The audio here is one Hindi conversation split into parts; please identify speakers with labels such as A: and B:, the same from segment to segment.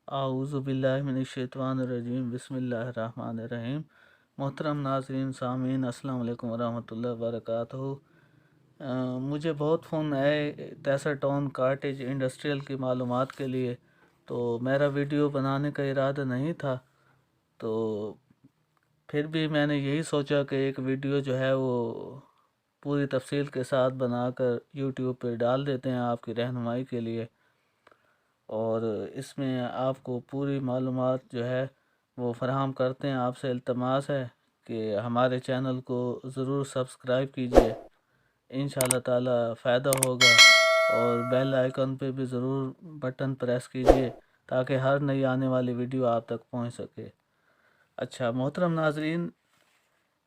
A: आऊज़ुबिल्लाहिमिनश्शैतानिर्रजीम बिस्मिल्लाहिर्रहमानिर्रहीम। मोहतरम नाज़रीन सामीन अस्सलाम वालेकुम वरहमतुल्लाहि वबरकातुहू। मुझे बहुत फ़ोन आए तैसर टाउन कार्टेज इंडस्ट्रियल की मालूमात के लिए, तो मेरा वीडियो बनाने का इरादा नहीं था। तो फिर भी मैंने यही सोचा कि एक वीडियो जो है वो पूरी तफसील के साथ बनाकर यूट्यूब पे डाल देते हैं आपकी रहनुमाई के लिए। और इसमें आपको पूरी मालूमात जो है वो फ़राहम करते हैं। आपसे इल्तमास है कि हमारे चैनल को ज़रूर सब्सक्राइब कीजिए, इंशाल्लाह ताला फ़ायदा होगा। और बेल आइकन पे भी ज़रूर बटन प्रेस कीजिए ताकि हर नई आने वाली वीडियो आप तक पहुंच सके। अच्छा मोहतरम नाजरीन,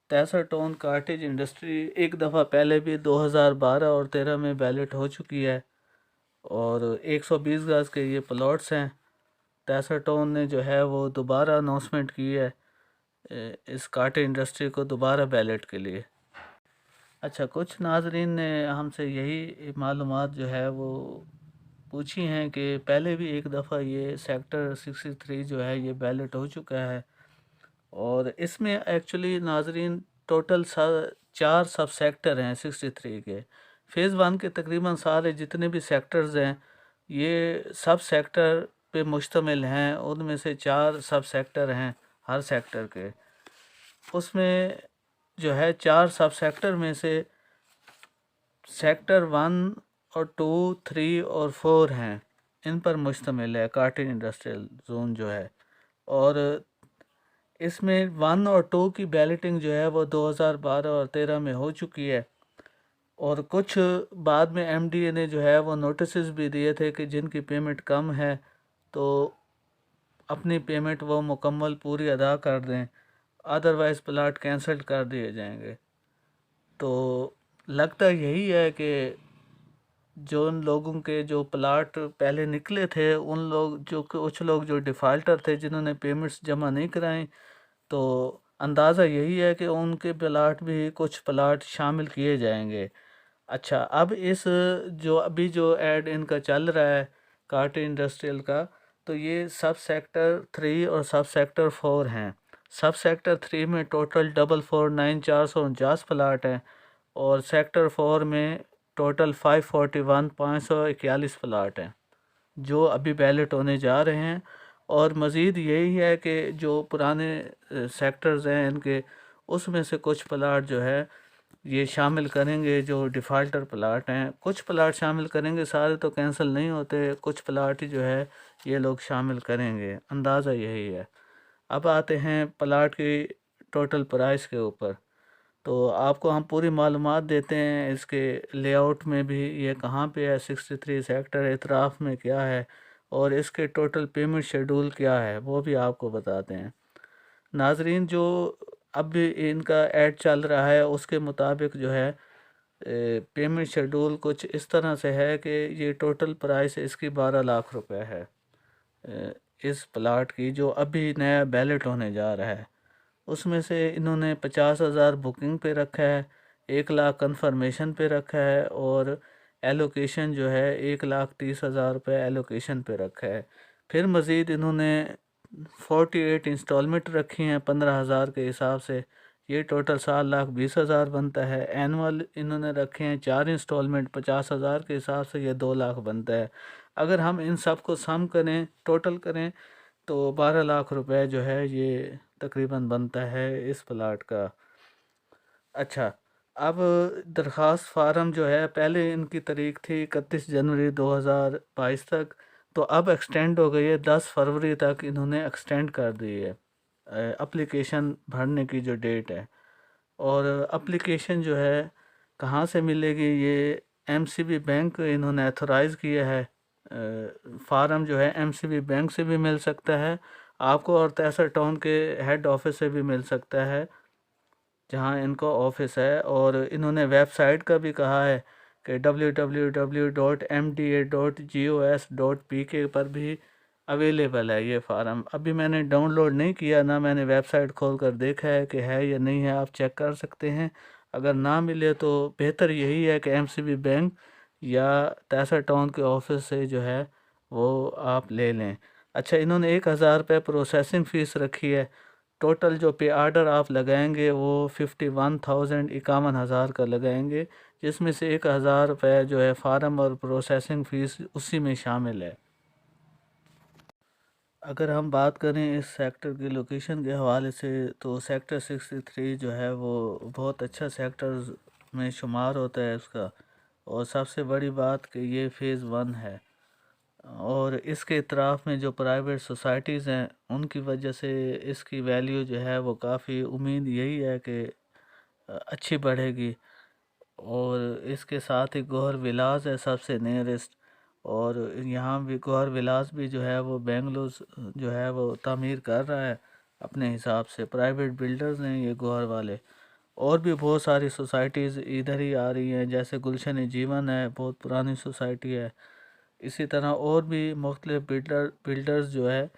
A: तैसर टाउन कार्टेज इंडस्ट्री एक दफ़ा पहले भी 2012 और 13 में बैलेट हो चुकी है और 120 गज के ये प्लॉट्स हैं। तैसर टाउन ने जो है वो दोबारा अनाउंसमेंट की है इस कार्टेज इंडस्ट्री को दोबारा बैलेट के लिए। अच्छा, कुछ नाजरीन ने हमसे यही मालूमात जो है वो पूछी हैं कि पहले भी एक दफ़ा ये सेक्टर 63 जो है ये बैलेट हो चुका है और इसमें एक्चुअली नाजरीन टोटल 4 सब सेक्टर हैं 63 के। फ़ेज़ 1 के तकरीबन सारे जितने भी सेक्टर्स हैं ये सब सेक्टर पे मुश्तमिल हैं। उनमें से 4 सब सेक्टर हैं हर सेक्टर के। उसमें जो है 4 सब सेक्टर में से सेक्टर 1 और 2, 3 और 4 हैं, इन पर मुश्तमिल है कार्टेज इंडस्ट्रियल जोन जो है। और इसमें 1 और 2 की बैलेटिंग जो है वो 2012 और 13 में हो चुकी है। और कुछ बाद में एमडीए ने जो है वो नोटिस भी दिए थे कि जिनकी पेमेंट कम है तो अपनी पेमेंट वो मुकम्मल पूरी अदा कर दें, अदरवाइज़ प्लाट कैंसिल कर दिए जाएंगे। तो लगता यही है कि जो उन लोगों के जो प्लाट पहले निकले थे, उन लोग जो कुछ लोग जो डिफ़ाल्टर थे जिन्होंने पेमेंट्स जमा नहीं कराई, तो अंदाज़ा यही है कि उनके प्लाट भी कुछ प्लाट शामिल किए जाएंगे। अच्छा, अब इस जो अभी जो ऐड इनका चल रहा है कार्टेज इंडस्ट्रियल का, तो ये सब सेक्टर 3 और सब सेक्टर 4 हैं। सब सेक्टर 3 में टोटल 449,449 प्लाट हैं और सेक्टर 4 में टोटल 541,541 प्लाट हैं जो अभी बैलेट होने जा रहे हैं। और मज़ीद यही है कि जो पुराने सेक्टर्स हैं इनके, उसमें से कुछ प्लाट जो है ये शामिल करेंगे जो डिफ़ाल्टर प्लाट हैं। कुछ प्लाट शामिल करेंगे, सारे तो कैंसिल नहीं होते, कुछ प्लाट ही जो है ये लोग शामिल करेंगे, अंदाज़ा यही है। अब आते हैं प्लाट की टोटल प्राइस के ऊपर। तो आपको हम पूरी मालूमात देते हैं, इसके लेआउट में भी ये कहाँ पे है, 63 सेक्टर एतराफ़ में क्या है और इसके टोटल पेमेंट शेड्यूल क्या है वो भी आपको बताते हैं। नाजरीन, जो अब भी इनका ऐड चल रहा है उसके मुताबिक जो है पेमेंट शेड्यूल कुछ इस तरह से है कि ये टोटल प्राइस इसकी 12 लाख रुपए है इस प्लाट की जो अभी नया बैलेट होने जा रहा है। उसमें से इन्होंने 50,000 बुकिंग पे रखा है, 1 लाख कंफर्मेशन पे रखा है और एलोकेशन जो है 1,30,000 रुपये एलोकेशन पे रखा है। फिर मज़ीद इन्होंने 48 इंस्टॉलमेंट रखी हैं 15,000 के हिसाब से, ये टोटल 7,20,000 बनता है। एनुअल इन्होंने रखे हैं 4 इंस्टॉलमेंट 50,000 के हिसाब से, ये 2 लाख बनता है। अगर हम इन सब को सम करें, टोटल करें, तो 12 लाख रुपए जो है ये तकरीबन बनता है इस प्लाट का। अच्छा, अब दरख्वास्त फार्म जो है, पहले इनकी तारीख थी 31 जनवरी 2022 तक, तो अब एक्सटेंड हो गई है, 10 फरवरी तक इन्होंने एक्सटेंड कर दी है एप्लीकेशन भरने की जो डेट है। और एप्लीकेशन जो है कहाँ से मिलेगी, ये एमसीबी बैंक इन्होंने अथोराइज़ किया है। फार्म जो है एमसीबी बैंक से भी मिल सकता है आपको और तैसर टाउन के हेड ऑफिस से भी मिल सकता है जहाँ इनका ऑफिस है। और इन्होंने वेबसाइट का भी कहा है कि www.mda.gos.pk पर भी अवेलेबल है ये फार्म। अभी मैंने डाउनलोड नहीं किया, ना मैंने वेबसाइट खोल कर देखा है कि है या नहीं है, आप चेक कर सकते हैं। अगर ना मिले तो बेहतर यही है कि एमसीबी बैंक या तैसर टाउन के ऑफिस से जो है वो आप ले लें। अच्छा, इन्होंने 1000 रुपये प्रोसेसिंग फ़ीस रखी है। टोटल जो पे आर्डर आप लगाएंगे वो 51,000 51,000 का लगाएंगे, जिसमें से 1,000 रुपये जो है फार्म और प्रोसेसिंग फ़ीस उसी में शामिल है। अगर हम बात करें इस सेक्टर की लोकेशन के हवाले से, तो सेक्टर 63 जो है वो बहुत अच्छा सेक्टर में शुमार होता है उसका। और सबसे बड़ी बात कि ये फ़ेज़ 1 है, और इसके इतराफ़ में जो प्राइवेट सोसाइटीज़ हैं उनकी वजह से इसकी वैल्यू जो है वो काफ़ी, उम्मीद यही है कि अच्छी बढ़ेगी। और इसके साथ ही गौहर विलास है सबसे नियरेस्ट, और यहाँ भी गौहर विलास भी जो है वो बेंगलोर जो है वो तामीर कर रहा है अपने हिसाब से, प्राइवेट बिल्डर्स हैं ये गौहर वाले। और भी बहुत सारी सोसाइटीज़ इधर ही आ रही हैं, जैसे गुलशन जीवन है, बहुत पुरानी सोसाइटी है। इसी तरह और भी मुख्तलिफ बिल्डर्स जो है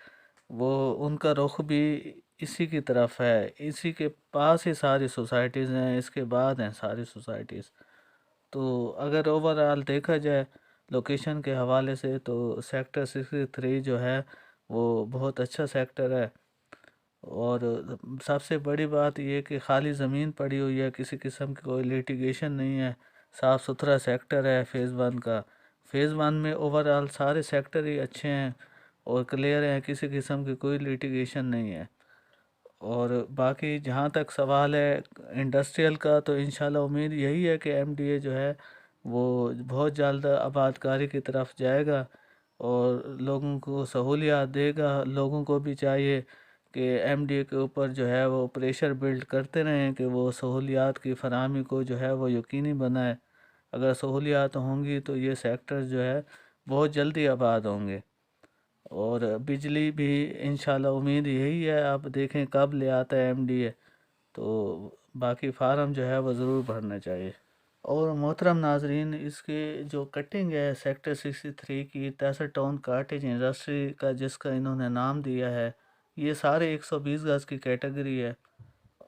A: वो, उनका रुख भी इसी की तरफ है। इसी के पास ही सारी सोसाइटीज़ हैं, इसके बाद हैं सारी सोसाइटीज़। तो अगर ओवरऑल देखा जाए लोकेशन के हवाले से, तो सेक्टर 63 जो है वो बहुत अच्छा सेक्टर है। और सबसे बड़ी बात ये कि खाली ज़मीन पड़ी हुई है, किसी किस्म की कोई लिटिगेशन नहीं है, साफ़ सुथरा सेक्टर है फ़ेज़ 1 का। फ़ेज़ 1 में ओवरऑल सारे सेक्टर ही अच्छे हैं और क्लियर हैं, किसी किस्म की कोई लिटिगेशन नहीं है। और बाकी जहाँ तक सवाल है इंडस्ट्रियल का, तो इंशाल्लाह उम्मीद यही है कि एमडीए जो है वो बहुत जल्द आबादकारी की तरफ जाएगा और लोगों को सहूलियात देगा। लोगों को भी चाहिए कि एमडीए के ऊपर जो है वो प्रेशर बिल्ड करते रहें कि वो सहूलियात की फराहमी को जो है वो यकीनी बनाए। अगर सहूलियात होंगी तो ये सेक्टर जो है बहुत जल्दी आबाद होंगे। और बिजली भी इंशाल्लाह उम्मीद यही है, आप देखें कब ले आता है एमडीए। तो बाकी फार्म जो है वो ज़रूर भरना चाहिए। और मोहतरम नाजरीन, इसके जो कटिंग है सेक्टर 63 की 63 टाउन काटेज इंडस्ट्री का, जिसका इन्होंने नाम दिया है, ये सारे 120 गज़ की कैटेगरी है।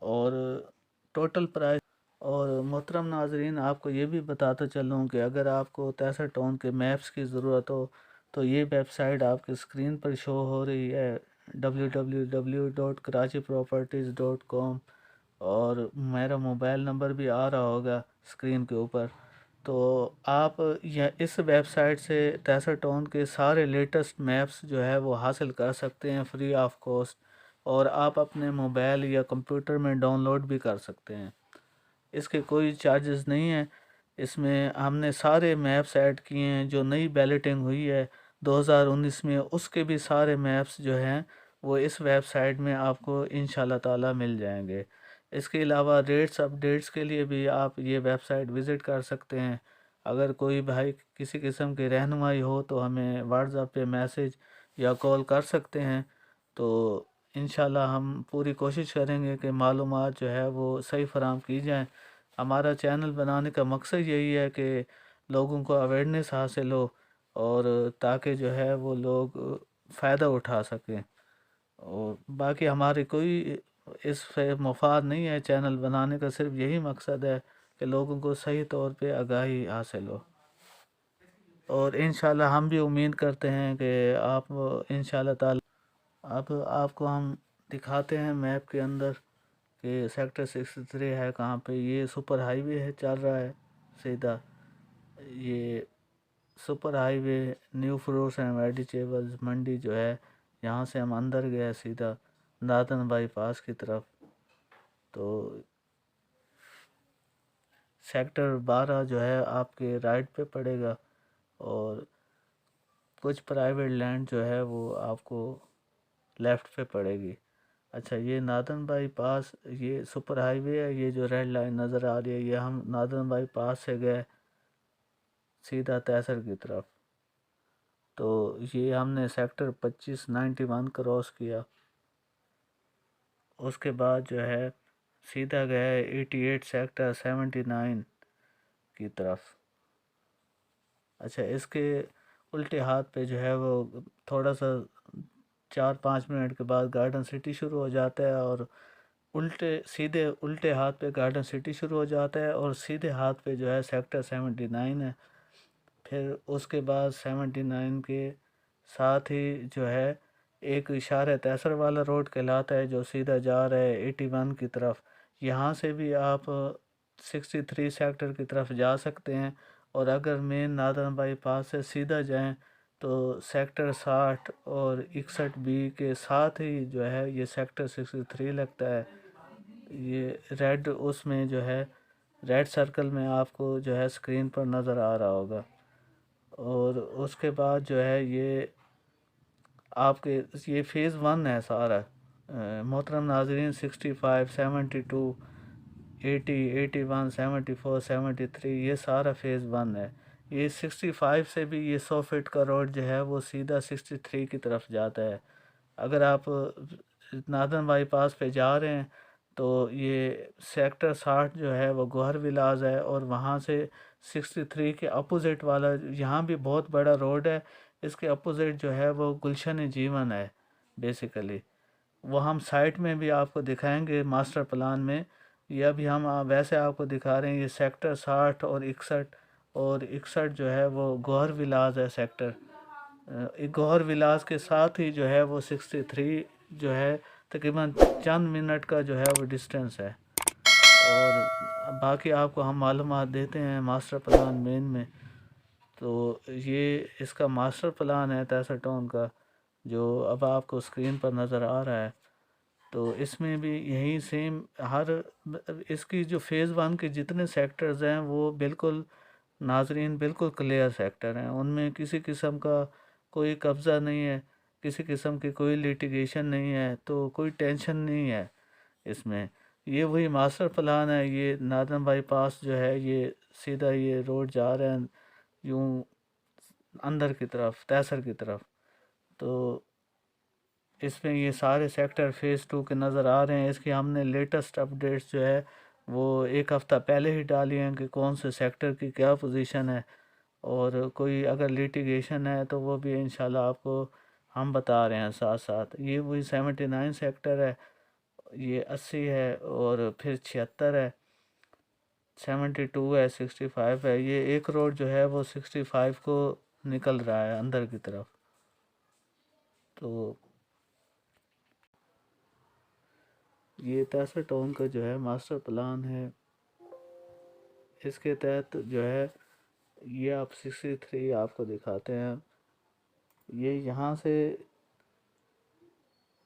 A: और टोटल प्राइस, और मोहतरम नाजरीन आपको ये भी बताता चलूँ कि अगर आपको 63 टाउन के मैप्स की ज़रूरत हो, तो ये वेबसाइट आपकी स्क्रीन पर शो हो रही है, www.karachiproperties.com। और मेरा मोबाइल नंबर भी आ रहा होगा स्क्रीन के ऊपर। तो आप यह इस वेबसाइट से 63 टाउन के सारे लेटेस्ट मैप्स जो है वो हासिल कर सकते हैं फ्री ऑफ कॉस्ट, और आप अपने मोबाइल या कंप्यूटर में डाउनलोड भी कर सकते हैं। इसके कोई चार्जेस नहीं है। इसमें हमने सारे मैप्स ऐड किए हैं, जो नई बैलेटिंग हुई है 2019 में, उसके भी सारे मैप्स जो हैं वो इस वेबसाइट में आपको इंशाल्लाह ताला मिल जाएंगे। इसके अलावा रेट्स अपडेट्स के लिए भी आप ये वेबसाइट विज़िट कर सकते हैं। अगर कोई भाई किसी किस्म की रहनुमाई हो तो हमें व्हाट्सएप पे मैसेज या कॉल कर सकते हैं। तो इंशाल्लाह हम पूरी कोशिश करेंगे कि मालूमात जो है वो सही फराहम की जाए। हमारा चैनल बनाने का मकसद यही है कि लोगों को अवेयरनेस हासिल हो, और ताकि जो है वो लोग फ़ायदा उठा सकें। और बाकी हमारी कोई इससे मुफाद नहीं है चैनल बनाने का, सिर्फ यही मकसद है कि लोगों को सही तौर पे आगाही हासिल हो। और इंशाल्लाह हम भी उम्मीद करते हैं कि आप इंशाल्लाह ताला, अब आपको हम दिखाते हैं मैप के अंदर कि सेक्टर 63 है कहाँ पे। ये सुपर हाईवे है, चल रहा है सीधा। ये super highway new fruits and vegetables mandi जो है, यहाँ से हम अंदर गए सीधा नादन बाईपास की तरफ। तो सेक्टर 12 जो है आपके राइट पे पड़ेगा, और कुछ प्राइवेट लैंड जो है वो आपको लेफ़्ट पे पड़ेगी। अच्छा, ये नादन बाईपास, ये सुपर हाईवे है, ये जो रेड लाइन नज़र आ रही है, ये हम नादन बाईपास से गए सीधा तहसर की तरफ। तो ये हमने सेक्टर 2591 क्रॉस किया। उसके बाद जो है सीधा गए 88 सेक्टर 79 की तरफ। अच्छा, इसके उल्टे हाथ पे जो है वो थोड़ा सा 4-5 मिनट के बाद गार्डन सिटी शुरू हो जाता है, और सीधे उल्टे हाथ पे गार्डन सिटी शुरू हो जाता है, और सीधे हाथ पे जो है सेक्टर 79 है। फिर उसके बाद 79 के साथ ही जो है एक इशारा तैसर वाला रोड कहलाता है जो सीधा जा रहा है 81 की तरफ। यहाँ से भी आप 63 सेक्टर की तरफ जा सकते हैं। और अगर मेन नादन बाईपास से सीधा जाएं तो सेक्टर 60 और 61 बी के साथ ही जो है ये सेक्टर 63 लगता है। ये रेड उसमें जो है रेड सर्कल में आपको जो है स्क्रीन पर नज़र आ रहा होगा। और उसके बाद जो है ये आपके ये फ़ेज़ 1 है सारा। मोहतरम नाज़रीन 65, 72, 80, 81, 74, 73 ये सारा फ़ेज़ 1 है। ये 65 से भी ये 100 फीट का रोड जो है वो सीधा 63 की तरफ जाता है। अगर आप नादन बाईपास पे जा रहे हैं तो ये सेक्टर 60 जो है वो गौहर विलास है, और वहाँ से 63 के अपोज़िट वाला यहाँ भी बहुत बड़ा रोड है। इसके अपोज़िट जो है वो गुलशन जीवन है बेसिकली। वो हम साइट में भी आपको दिखाएंगे मास्टर प्लान में। ये अभी हम वैसे आपको दिखा रहे हैं। ये सेक्टर 60 और 61, और 61 जो है वो गौहर विलास है सेक्टर। गौहर विलास के साथ ही जो है वो 63 जो है तकरीबन चंद मिनट का जो है वो डिस्टेंस है। और बाकी आपको हम मालूमात देते हैं मास्टर प्लान मेन में। तो ये इसका मास्टर प्लान है तैसा टाउन का, जो अब आपको स्क्रीन पर नज़र आ रहा है। तो इसमें भी यही सेम हर इसकी जो फ़ेज़ 1 के जितने सेक्टर्स हैं वो बिल्कुल नाजरीन बिल्कुल क्लियर सेक्टर हैं। उनमें किसी किस्म का कोई कब्ज़ा नहीं है, किसी किस्म की कोई लिटिगेशन नहीं है, तो कोई टेंशन नहीं है इसमें। ये वही मास्टर प्लान है। ये नादन बाईपास जो है ये सीधा ये रोड जा रहे हैं यूं अंदर की तरफ तैसर की तरफ। तो इसमें ये सारे सेक्टर फ़ेज़ 2 के नज़र आ रहे हैं। इसकी हमने लेटेस्ट अपडेट्स जो है वो एक हफ़्ता पहले ही डाली हैं कि कौन से सेक्टर की क्या पोजीशन है। और कोई अगर लिटिगेशन है तो वो भी इंशाल्लाह आपको हम बता रहे हैं साथ साथ। ये वही 79 सेक्टर है, ये 80 है, और फिर 76 है, 72 है, 65 है। ये एक रोड जो है वो 65 को निकल रहा है अंदर की तरफ। तो ये तैसा टाउन का जो है मास्टर प्लान है। इसके तहत जो है ये आप 63 आपको दिखाते हैं। ये यहाँ से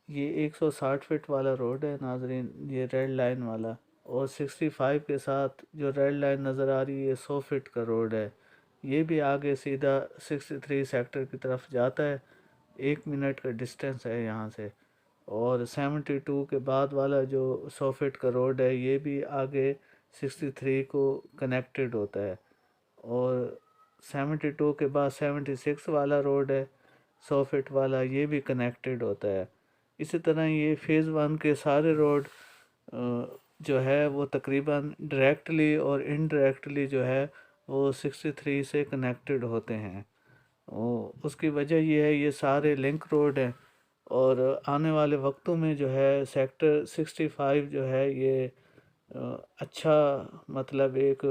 A: ये 160 फीट वाला रोड है नाजरीन, ये रेड लाइन वाला। और 65 के साथ जो रेड लाइन नज़र आ रही है ये 100 फीट का रोड है। ये भी आगे सीधा 63 सेक्टर की तरफ जाता है। 1 मिनट का डिस्टेंस है यहाँ से। और 72 के बाद वाला जो 100 फीट का रोड है ये भी आगे 63 को कनेक्टेड होता है। और 72 के बाद 76 वाला रोड है 100 फीट वाला, ये भी कनेक्टेड होता है। इसी तरह ये फ़ेज़ 1 के सारे रोड जो है वो तकरीबन डायरेक्टली और इनडायरेक्टली जो है वो 63 से कनेक्टेड होते हैं। उसकी वजह ये है ये सारे लिंक रोड हैं। और आने वाले वक्तों में जो है सेक्टर 65 जो है ये अच्छा मतलब एक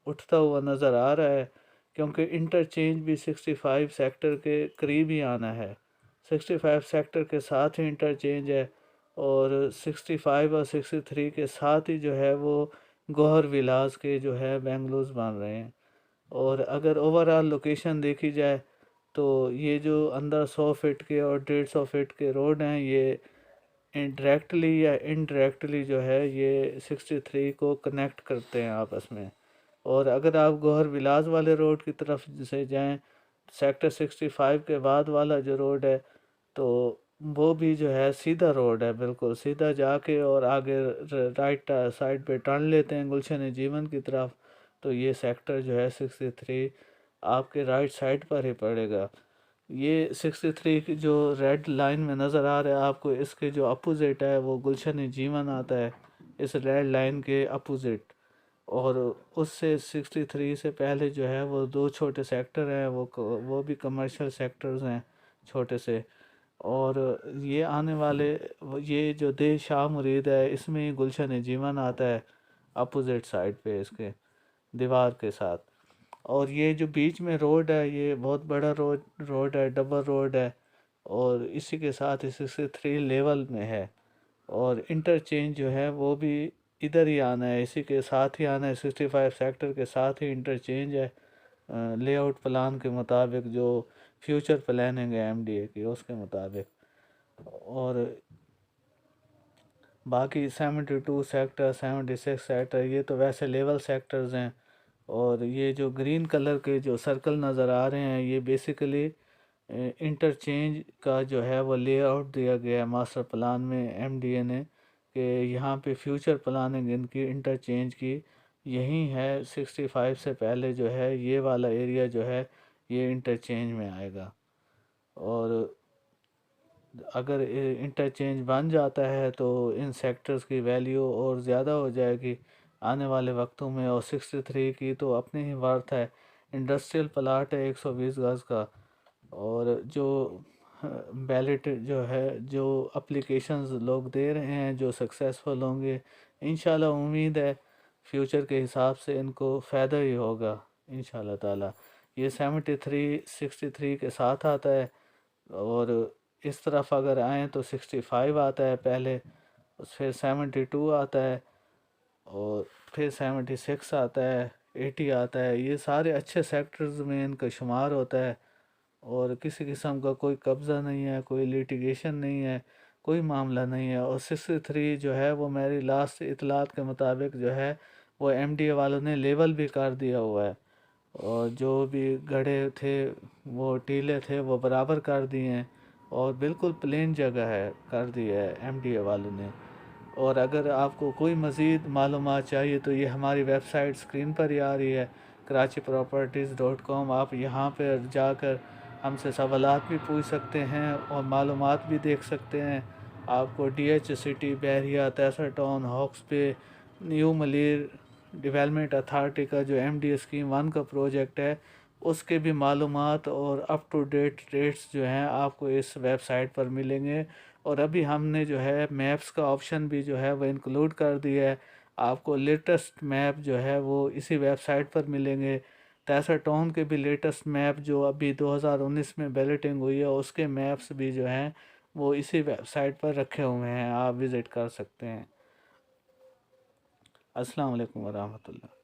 A: उठता हुआ नज़र आ रहा है, क्योंकि इंटरचेंज भी 65 सेक्टर के करीब ही आना है। 65 सेक्टर के साथ ही इंटरचेंज है, और 65 और 63 के साथ ही जो है वो गौहर विलास के जो है बेंगलुरु बन रहे हैं। और अगर ओवरऑल लोकेशन देखी जाए तो ये जो अंदर 100 फीट के और 150 फीट के रोड हैं ये डायरेक्टली या इनडायरेक्टली जो है ये 63 को कनेक्ट करते हैं आपस में। और अगर आप गौहर विलास वाले रोड की तरफ से जाएं, सेक्टर 65 के बाद वाला जो रोड है तो वो भी जो है सीधा रोड है, बिल्कुल सीधा जाके और आगे राइट साइड पे टर्न लेते हैं गुलशन जीवन की तरफ। तो ये सेक्टर जो है 63 आपके राइट साइड पर ही पड़ेगा। ये 63 की जो रेड लाइन में नज़र आ रहा है आपको, इसके जो अपोजिट है वो गुलशन जीवन आता है इस रेड लाइन के अपोजिट। और उससे 63 से पहले जो है वो दो छोटे सेक्टर हैं, वो भी कमर्शियल सेक्टर्स हैं छोटे से। और ये आने वाले ये जो देश शाह मुरीद है इसमें गुलशन जीवन आता है अपोजिट साइड पे इसके दीवार के साथ। और ये जो बीच में रोड है ये बहुत बड़ा रोड रोड है, डबल रोड है। और इसी के साथ 63 लेवल में है, और इंटरचेंज जो है वो भी इधर ही आना है, इसी के साथ ही आना है, 65 सेक्टर के साथ ही इंटरचेंज है लेआउट प्लान के मुताबिक, जो फ्यूचर प्लानिंग है एमडीए की उसके मुताबिक। और बाकी 72 सेक्टर, 76 सेक्टर, ये तो वैसे लेवल सेक्टर्स हैं। और ये जो ग्रीन कलर के जो सर्कल नज़र आ रहे हैं, ये बेसिकली इंटरचेंज का जो है वो लेआउट दिया गया है मास्टर प्लान में एमडीए ने, कि यहाँ पे फ्यूचर प्लानिंग इनकी इंटरचेंज की यही है। 65 से पहले जो है ये वाला एरिया जो है ये इंटरचेंज में आएगा। और अगर इंटरचेंज बन जाता है तो इन सेक्टर्स की वैल्यू और ज़्यादा हो जाएगी आने वाले वक्तों में। और 63 की तो अपनी ही वर्थ है, इंडस्ट्रियल प्लाट है 120 गज़ का। और जो बैलेट जो है, जो अप्लीकेशंस लोग दे रहे हैं जो सक्सेसफुल होंगे, इंशाल्लाह उम्मीद है फ्यूचर के हिसाब से इनको फ़ायदा ही होगा इंशाल्लाह ताला। ये 73 63 के साथ आता है। और इस तरफ अगर आएँ तो 65 आता है पहले, फिर 72 आता है, और फिर 76 आता है, 80 आता है। ये सारे अच्छे सेक्टर्स में इनका शुमार होता है, और किसी किस्म का कोई कब्ज़ा नहीं है, कोई लिटिगेशन नहीं है, कोई मामला नहीं है। और 63 जो है वो मेरी लास्ट इतलात के मुताबिक जो है वो एमडीए वालों ने लेवल भी कर दिया हुआ है, और जो भी गड्ढे थे वो टीले थे वो बराबर कर दिए हैं, और बिल्कुल प्लेन जगह है कर दी है एमडीए वालों ने। और अगर आपको कोई मज़ीद मालूमात चाहिए तो ये हमारी वेबसाइट स्क्रीन पर ही आ रही है, karachiproperties.com। आप यहाँ पर जाकर हमसे सवालात भी पूछ सकते हैं और मालूमात भी देख सकते हैं। आपको डीएच सिटी, बहरिया, तैसा टाउन, हॉक्स पे, न्यू मलीर डेवलपमेंट अथॉरिटी का जो एमडी स्कीम 1 का प्रोजेक्ट है उसके भी मालूमात और अप टू डेट रेट्स जो हैं आपको इस वेबसाइट पर मिलेंगे। और अभी हमने जो है मैप्स का ऑप्शन भी जो है वो इंक्लूड कर दिया है, आपको लेटेस्ट मैप जो है वो इसी वेबसाइट पर मिलेंगे। तैसा टाउन के भी लेटेस्ट मैप जो अभी 2019 में बैलेटिंग हुई है उसके मैप्स भी जो हैं वो इसी वेबसाइट पर रखे हुए हैं, आप विज़िट कर सकते हैं। अस्सलाम वालेकुम वरहमतुल्लाह।